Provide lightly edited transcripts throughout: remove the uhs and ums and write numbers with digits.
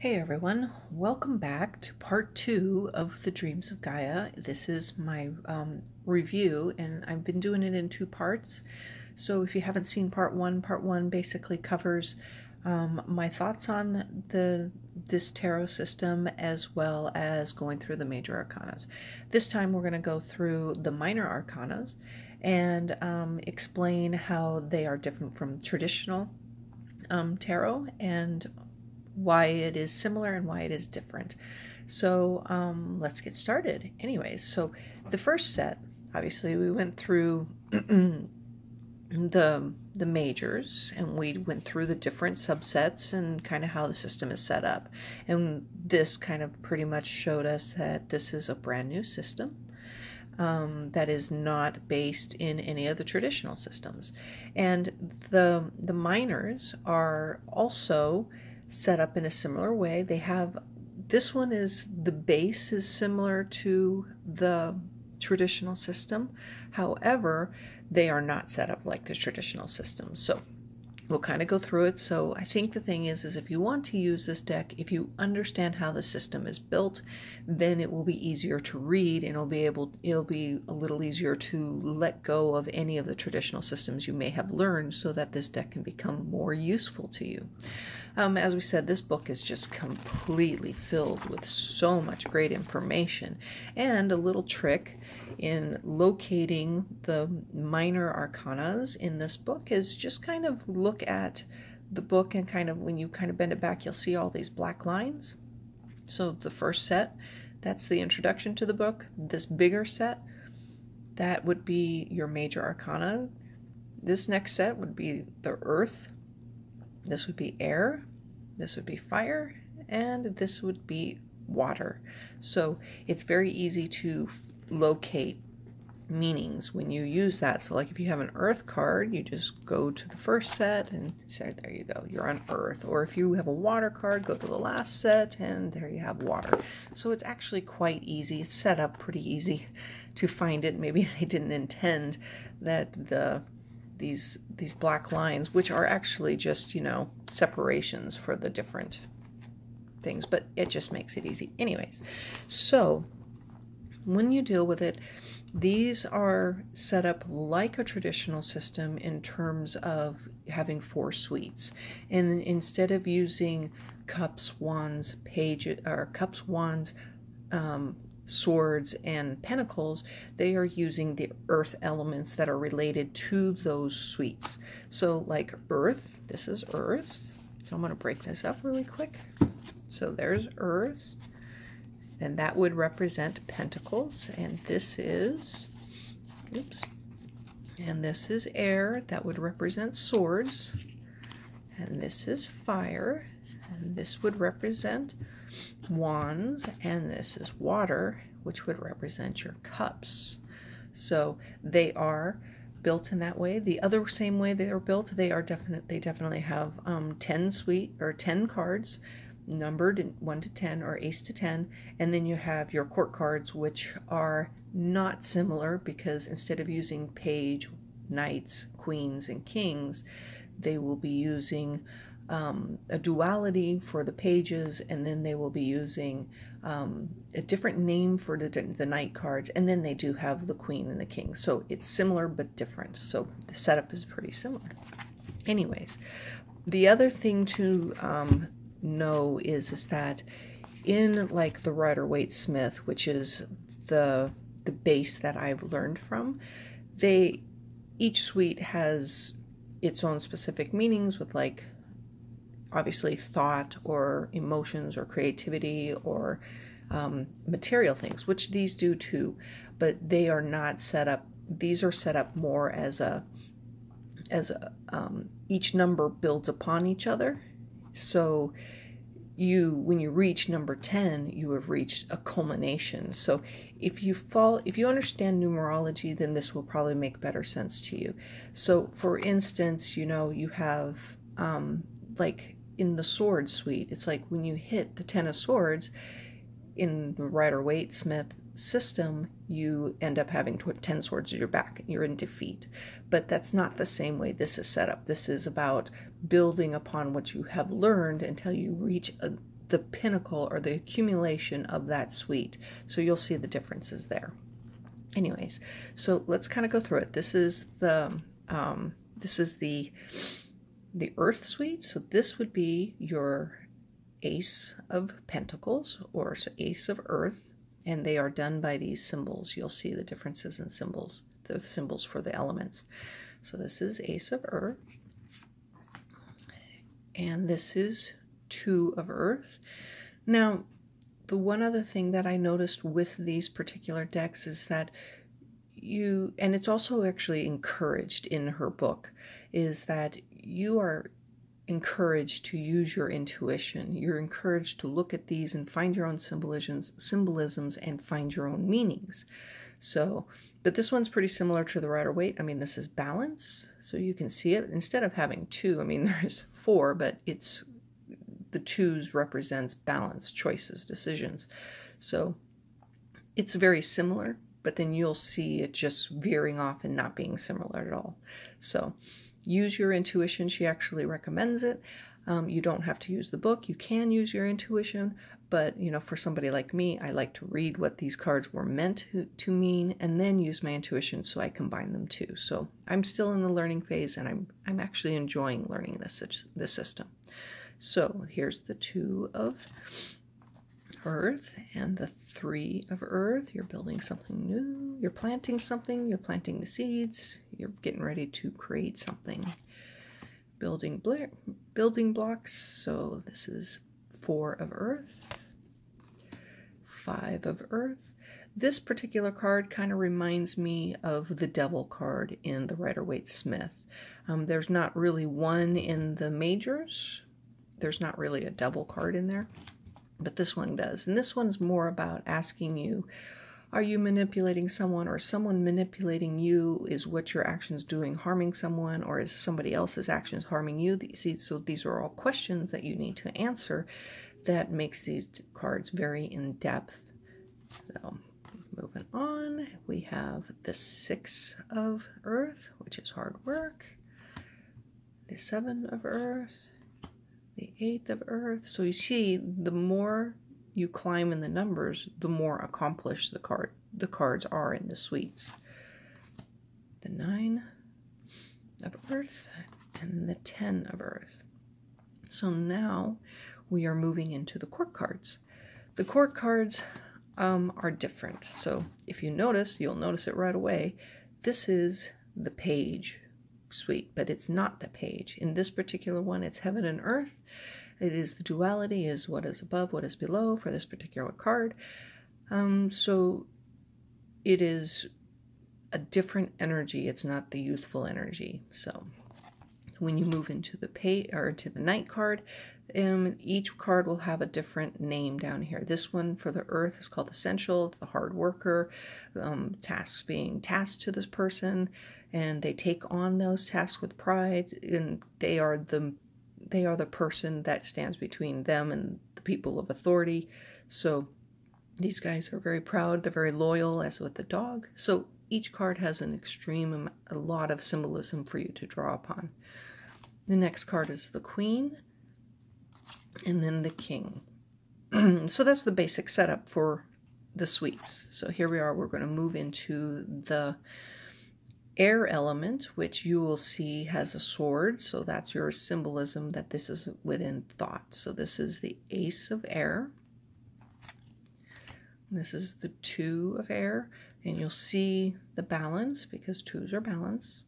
Hey everyone, welcome back to part 2 of the Dreams of Gaia. This is my review, and I've been doing it in 2 parts. So if you haven't seen part 1 basically covers my thoughts on this tarot system, as well as going through the major arcanas. This time we're going to go through the minor arcanas and explain how they are different from traditional tarot, and why it is similar and why it is different. So let's get started. Anyways, so the first set, obviously we went through the majors, and we went through the different subsets and kind of how the system is set up. And this kind of pretty much showed us that this is a brand new system that is not based in any of the traditional systems. And the minors are also set up in a similar way. They have, this one is, the base is similar to the traditional system. However, they are not set up like the traditional system. So we'll kind of go through it. So I think the thing is if you want to use this deck, if you understand how the system is built, then it will be easier to read, and it'll be a little easier to let go of any of the traditional systems you may have learned, so that this deck can become more useful to you. As we said, this book is just completely filled with so much great information, and a little trick in locating the minor arcanas in this book is just kind of look at the book, and kind of when you kind of bend it back, you'll see all these black lines. So the first set, that's the introduction to the book. This bigger set, that would be your major arcana. This next set would be the earth. This would be air, this would be fire, and this would be water. So it's very easy to locate meanings when you use that. So like if you have an earth card, you just go to the first set and say, there you go, you're on earth. Or if you have a water card, go to the last set and there you have water. So it's actually quite easy. It's set up pretty easy to find it. Maybe they didn't intend that these black lines, which are actually just, you know, separations for the different things, but it just makes it easy. Anyways, so when you deal with it, these are set up like a traditional system in terms of having 4 suites. And instead of using cups, wands, swords, and pentacles, they are using the earth elements that are related to those suites. So like earth, this is earth. So I'm going to break this up really quick. So there's earth, and that would represent pentacles, and this is, oops, and this is air, that would represent swords, and this is fire, and this would represent wands, and this is water, which would represent your cups. So they are built in that way. The other same way they are built, they definitely have 10 cards numbered 1 to 10 or ace to 10, and then you have your court cards, which are not similar, because instead of using page, knights, queens, and kings, they will be using a duality for the pages, and then they will be using a different name for the knight cards, and then they do have the queen and the king. So it's similar but different. So the setup is pretty similar. Anyways, the other thing to know is that in like the Rider-Waite-Smith, which is the base that I've learned from, each suite has its own specific meanings with, like, obviously thought or emotions or creativity or material things, which these do too, but they are not set up. These are set up more as each number builds upon each other. So when you reach number 10, you have reached a culmination. So if you understand numerology, then this will probably make better sense to you. So for instance, you know, you have like in the sword suite, it's like when you hit the 10 of swords in the Rider-Waite-Smith system, you end up having 10 swords at your back. You're in defeat. But that's not the same way this is set up. This is about building upon what you have learned until you reach the pinnacle or the accumulation of that suite. So you'll see the differences there. Anyways, so let's kind of go through it. This is the Earth suite. So this would be your Ace of Pentacles or Ace of Earth, and they are done by these symbols. You'll see the differences in symbols, the symbols for the elements. So this is Ace of Earth, and this is 2 of Earth. Now, the one other thing that I noticed with these particular decks is that and it's also actually encouraged in her book, is that you are encouraged to use your intuition. You're encouraged to look at these and find your own symbolisms and find your own meanings. So, but this one's pretty similar to the Rider-Waite. I mean, this is balance, so you can see it. Instead of having 2, I mean, there's 4, but it's the 2s represents balance, choices, decisions. So it's very similar, but then you'll see it just veering off and not being similar at all. So use your intuition. She actually recommends it. You don't have to use the book. You can use your intuition, but you know, for somebody like me, I like to read what these cards were meant to mean and then use my intuition so I combine them too. So I'm still in the learning phase, and I'm actually enjoying learning this system. So here's the 2 of Earth and the 3 of Earth. You're building something new. You're planting something. You're planting the seeds. You're getting ready to create something. Building blocks. So this is 4 of Earth, 5 of Earth. This particular card kind of reminds me of the Devil card in the Rider-Waite-Smith. There's not really one in the majors. There's not really a Devil card in there, but this one does. And this one's more about asking you, are you manipulating someone, or is someone manipulating you? Is what your actions doing harming someone, or is somebody else's actions harming you? So these are all questions that you need to answer that makes these cards very in-depth. So moving on, we have the 6 of Earth, which is hard work, the 7 of Earth, the 8th of Earth. So you see, the more you climb in the numbers, the more accomplished the cards are in the suites. The 9 of Earth and the 10 of Earth. So now we are moving into the court cards. The court cards are different. So if you notice, you'll notice it right away. This is the Page suite, but it's not the Page. In this particular one, it's Heaven and Earth. It is the duality, is what is above, what is below for this particular card. So it is a different energy. It's not the youthful energy. So when you move into the to the Knight card, each card will have a different name down here. This one for the Earth is called Essential, the hard worker, tasks being tasked to this person, and they take on those tasks with pride, and they are the person that stands between them and the people of authority. So these guys are very proud. They're very loyal, as with the dog. So each card has a lot of symbolism for you to draw upon. The next card is the Queen, and then the King. So that's the basic setup for the suites. So here we are. We're going to move into the air element, which you will see has a sword. So that's your symbolism that this is within thought. So this is the Ace of Air. This is the 2 of Air, and you'll see the balance because 2s are balanced.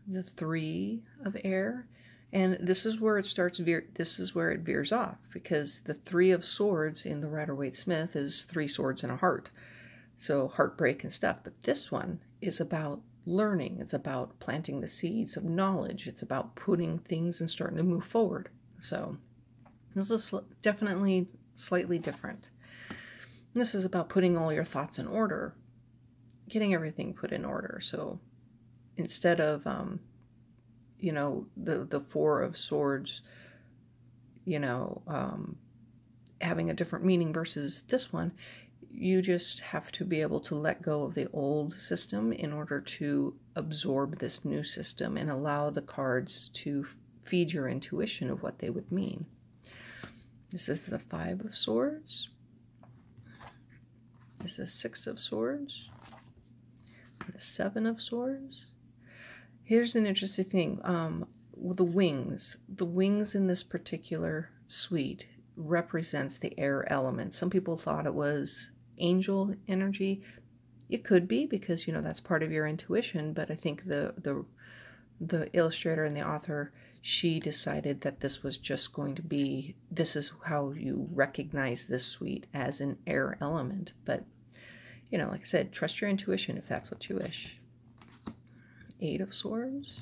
The 3 of Air, and this is where it starts. This is where it veers off, because the 3 of Swords in the Rider-Waite-Smith is 3 swords and a heart, so heartbreak and stuff. But this one is about learning. It's about planting the seeds of knowledge. It's about putting things and starting to move forward. So this is definitely slightly different. This is about putting all your thoughts in order, getting everything put in order. So instead of, you know, the 4 of Swords, you know, having a different meaning versus this one, you just have to be able to let go of the old system in order to absorb this new system and allow the cards to feed your intuition of what they would mean. This is the Five of Swords. This is Six of Swords. The Seven of Swords. Here's an interesting thing. The wings. The wings in this particular suite represents the air element. Some people thought it was angel energy. It could be because, you know, that's part of your intuition, but I think the illustrator and the author, she decided that this was just going to be, this is how you recognize this suite as an air element. But, you know, like I said, trust your intuition if that's what you wish. Eight of Swords,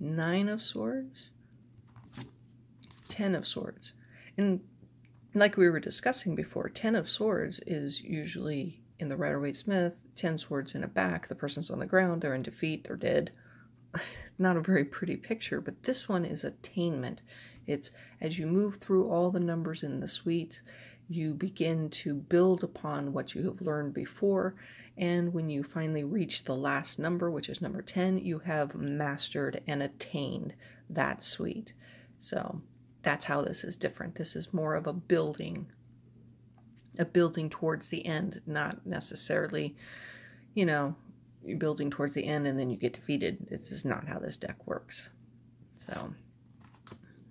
Nine of Swords, Ten of Swords. And like we were discussing before, Ten of Swords is usually in the Rider-Waite-Smith, 10 swords in a back, the person's on the ground, they're in defeat, they're dead. Not a very pretty picture, but this one is attainment. It's as you move through all the numbers in the suite, you begin to build upon what you have learned before, and when you finally reach the last number, which is number 10, you have mastered and attained that suite. So that's how this is different. This is more of a building towards the end, not necessarily, you know, you're building towards the end and then you get defeated. This is not how this deck works.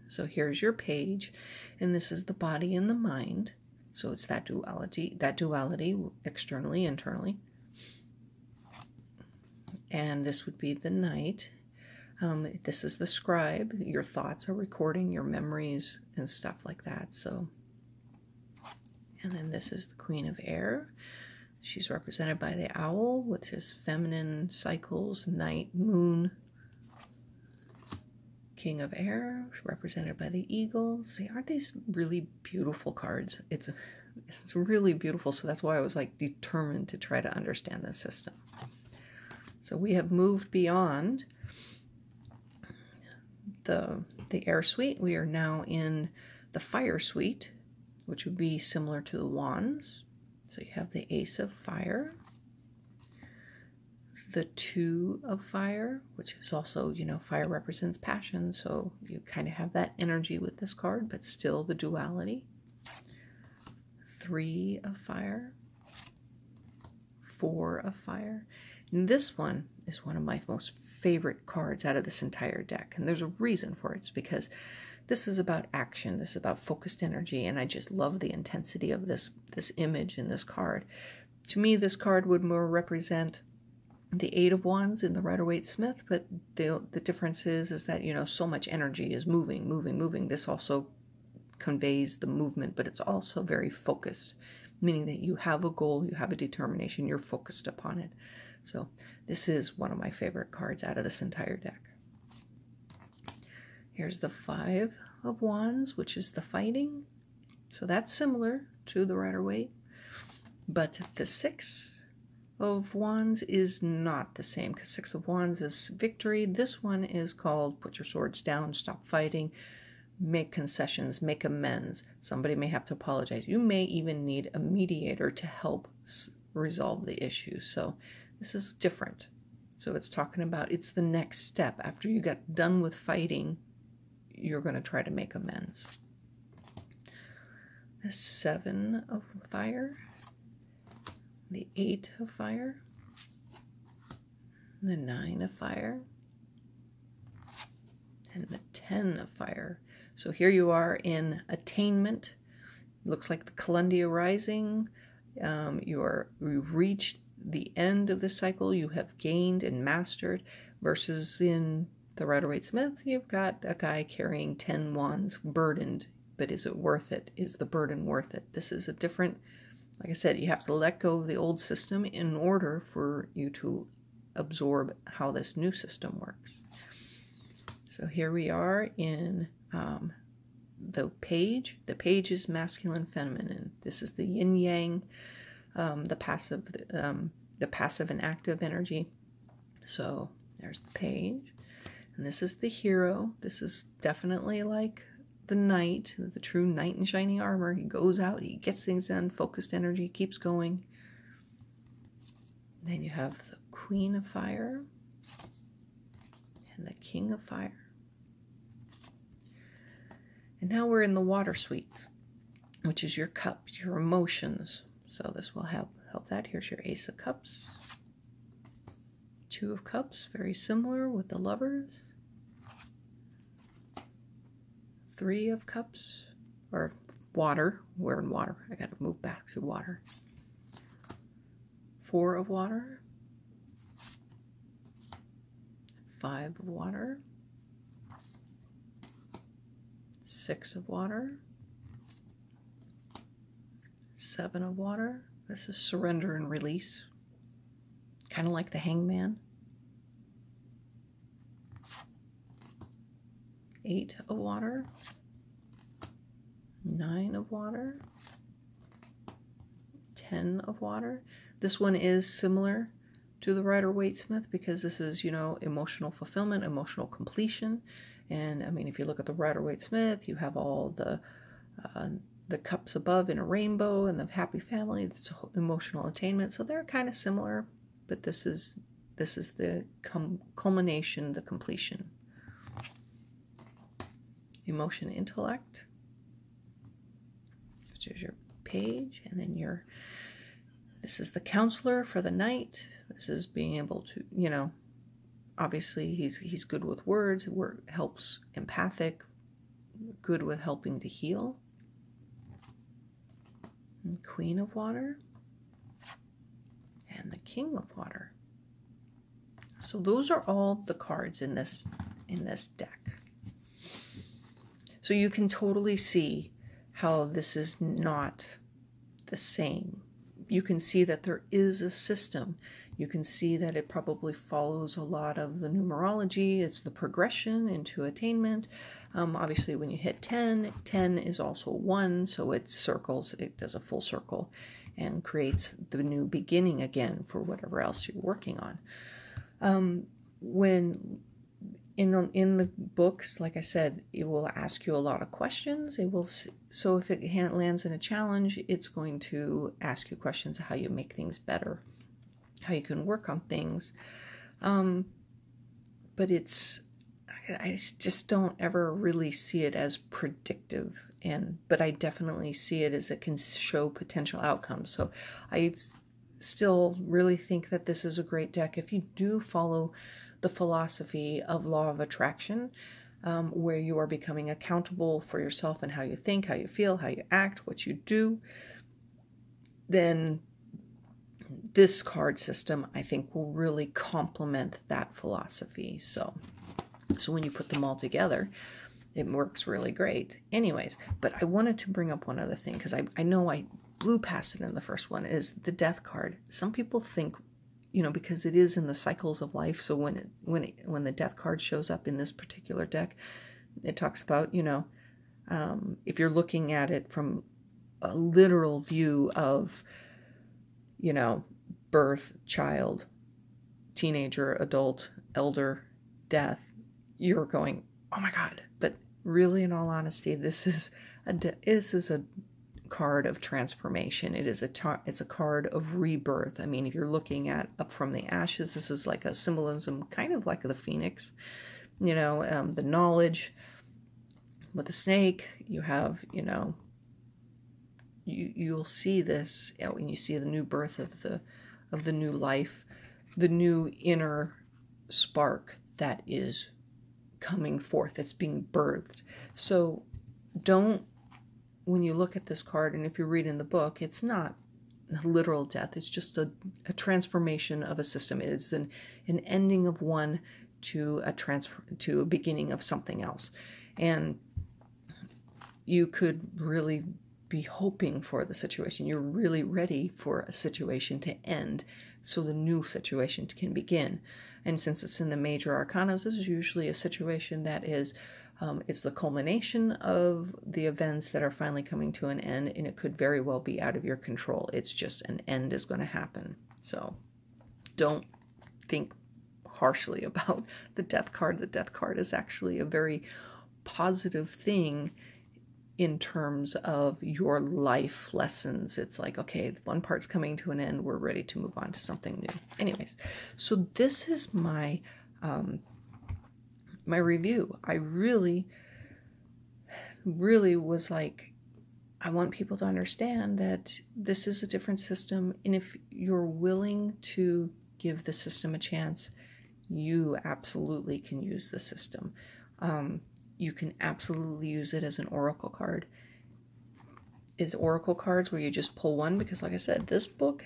So here's your page, and this is the body and the mind. So it's that duality externally, internally. And this would be the Knight. This is the Scribe. Your thoughts are recording your memories and stuff like that. So, and then this is the Queen of Air. She's represented by the owl, which is feminine cycles, night, moon. King of Air, represented by the eagle. See, aren't these really beautiful cards? It's really beautiful, so that's why I was like determined to try to understand this system. So we have moved beyond the air suite. We are now in the fire suite, which would be similar to the wands. So you have the Ace of Fire, the Two of Fire, which is also, you know, fire represents passion, so you kind of have that energy with this card, but still the duality. Three of Fire, Four of Fire. And this one is one of my most favorite cards out of this entire deck, and there's a reason for it. It's because this is about action, this is about focused energy, and I just love the intensity of this image in this card. To me, this card would more represent the Eight of Wands in the Rider-Waite-Smith, but the difference is that, you know, so much energy is moving. This also conveys the movement, but it's also very focused, meaning that you have a goal, you have a determination, you're focused upon it. So this is one of my favorite cards out of this entire deck. Here's the Five of Wands, which is the fighting. So that's similar to the Rider-Waite, but the Six of Wands is not the same, because Six of Wands is victory. This one is called put your swords down, stop fighting, make concessions, make amends. Somebody may have to apologize. You may even need a mediator to help resolve the issue. So this is different. So it's talking about, it's the next step. After you got done with fighting, you're going to try to make amends. The Seven of Fire, the Eight of Fire, the Nine of Fire, and the 10 of Fire. So here you are in attainment. Looks like the Columbia Rising. You've reached the end of the cycle. You have gained and mastered, versus in the Rider-Waite-Smith, you've got a guy carrying 10 wands, burdened. But is it worth it? Is the burden worth it? This is a different, like I said, you have to let go of the old system in order for you to absorb how this new system works. So here we are in the page. The page is masculine, feminine. This is the yin yang, the passive and active energy. So there's the page, and this is the hero. This is definitely like the knight, the true knight in shining armor. He goes out, he gets things done, focused energy, keeps going. Then you have the Queen of Fire and the King of Fire. And now we're in the water suites, which is your cups, your emotions. So this will help that. Here's your Ace of Cups. Two of Cups, very similar with the Lovers. Three of Cups, or water. We're in water. I gotta move back to water. Four of Water. Five of Water. Six of Water. Seven of Water. This is surrender and release. Kind of like the Hangman. Eight of Water. Nine of Water. 10 of Water. This one is similar to the Rider-Waite-Smith because this is, you know, emotional fulfillment, emotional completion. And I mean, if you look at the Rider-Waite-Smith, you have all the cups above in a rainbow and the happy family. It's emotional attainment. So they're kind of similar, but this is the culmination, the completion. Emotion, intellect, which is your Page, and then this is the counselor for the Knight. This is being able to, you know, obviously he's good with words, helps empathic, good with helping to heal. And Queen of Water and the King of Water. So those are all the cards in this deck. So you can totally see how this is not the same. You can see that there is a system. You can see that it probably follows a lot of the numerology. It's the progression into attainment. Obviously, when you hit 10, 10 is also 1, so it circles, it does a full circle and creates the new beginning again for whatever else you're working on. When in the books, like I said, it will ask you a lot of questions. So if it lands in a challenge, it's going to ask you questions of how you make things better, how you can work on things. But I just don't ever really see it as predictive, but I definitely see it as it can show potential outcomes. So I still really think that this is a great deck if you do follow the philosophy of law of attraction, where you are becoming accountable for yourself and how you think, how you feel, how you act, what you do. Then this card system, I think, will really complement that philosophy. So when you put them all together, it works really great. Anyways, but I wanted to bring up one other thing because I know I blew past it in the first one, is the Death card. Some people think, you know, because it is in the cycles of life. So when the Death card shows up in this particular deck, it talks about, you know, if you're looking at it from a literal view of, you know, birth, child, teenager, adult, elder, death, you're going, oh my God. But really, in all honesty, this is a card of transformation. It's a card of rebirth. I mean, if you're looking at up from the ashes, this is like a symbolism, kind of like the phoenix, you know, the knowledge with the snake. You have, you know, you'll see this, you know, when you see the new birth of the new life, the new inner spark that is coming forth, that's being birthed. So when you look at this card, and if you read in the book, it's not a literal death. It's just a transformation of a system. It's an ending of one to a beginning of something else. And you could really be hoping for the situation. You're really ready for a situation to end so the new situation can begin. And since it's in the major arcanas, this is usually a situation that is it's the culmination of the events that are finally coming to an end, and it could very well be out of your control. It's just an end is going to happen. So don't think harshly about the Death card. The Death card is actually a very positive thing in terms of your life lessons. It's like, okay, one part's coming to an end. We're ready to move on to something new. Anyways, so this is my my review. really was like, I want people to understand that this is a different system, and if you're willing to give the system a chance, you absolutely can use the system. You can absolutely use it as an oracle card. Is oracle cards where you just pull one, because like I said, this book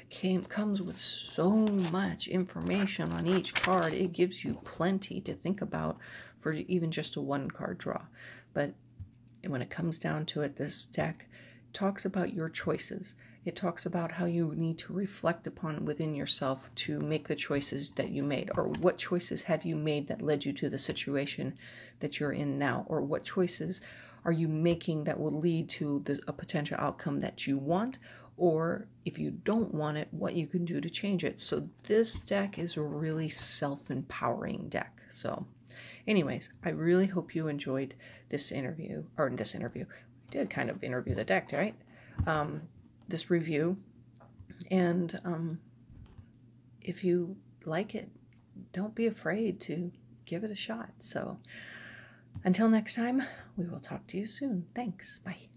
comes with so much information on each card. It gives you plenty to think about for even just a one card draw. But when it comes down to it, this deck talks about your choices. It talks about how you need to reflect upon within yourself to make the choices that you made, or what choices have you made that led you to the situation that you're in now, or what choices are you making that will lead to a potential outcome that you want, or if you don't want it, what you can do to change it. So this deck is a really self-empowering deck. So anyways, I really hope you enjoyed this interview. We did kind of interview the deck, right? This review. And if you like it, don't be afraid to give it a shot. So until next time, we will talk to you soon. Thanks. Bye.